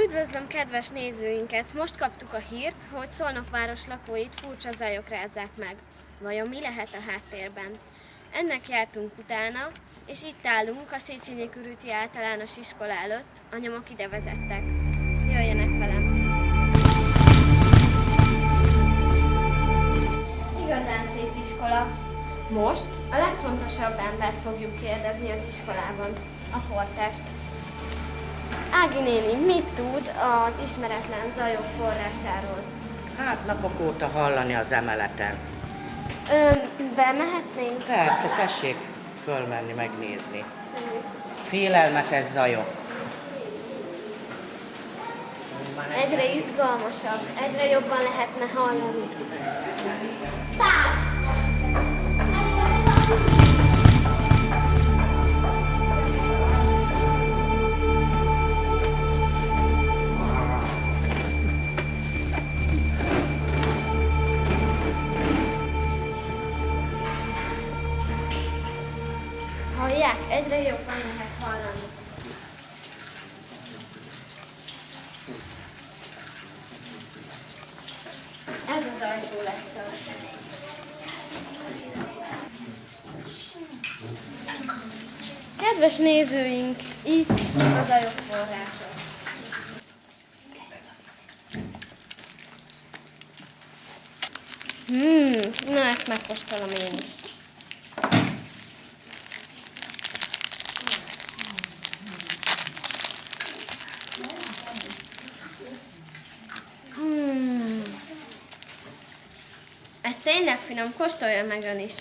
Üdvözlöm kedves nézőinket! Most kaptuk a hírt, hogy Szolnok város lakóit furcsa zajok rázzák meg. Vajon mi lehet a háttérben? Ennek jártunk utána, és itt állunk a Széchenyi Körúti Általános Iskola előtt, a nyomok ide vezettek. Jöjjenek velem! Igazán szép iskola. Most a legfontosabb embert fogjuk kérdezni az iskolában, a portást. Ági néni, mit tud az ismeretlen zajok forrásáról? Hát napok óta hallani az emeleten. Bemehetnénk? Persze, tessék fölmenni, megnézni. Köszönjük. Félelmetes zajok. Egyre izgalmasabb, egyre jobban lehetne hallani. Hallják? Egyre jobban lehet hallani. Ez az ajtó lesz az. Kedves nézőink, itt az zajok forrása. Na ezt megkóstolom én is. Ez tényleg finom, kóstolja meg ön is.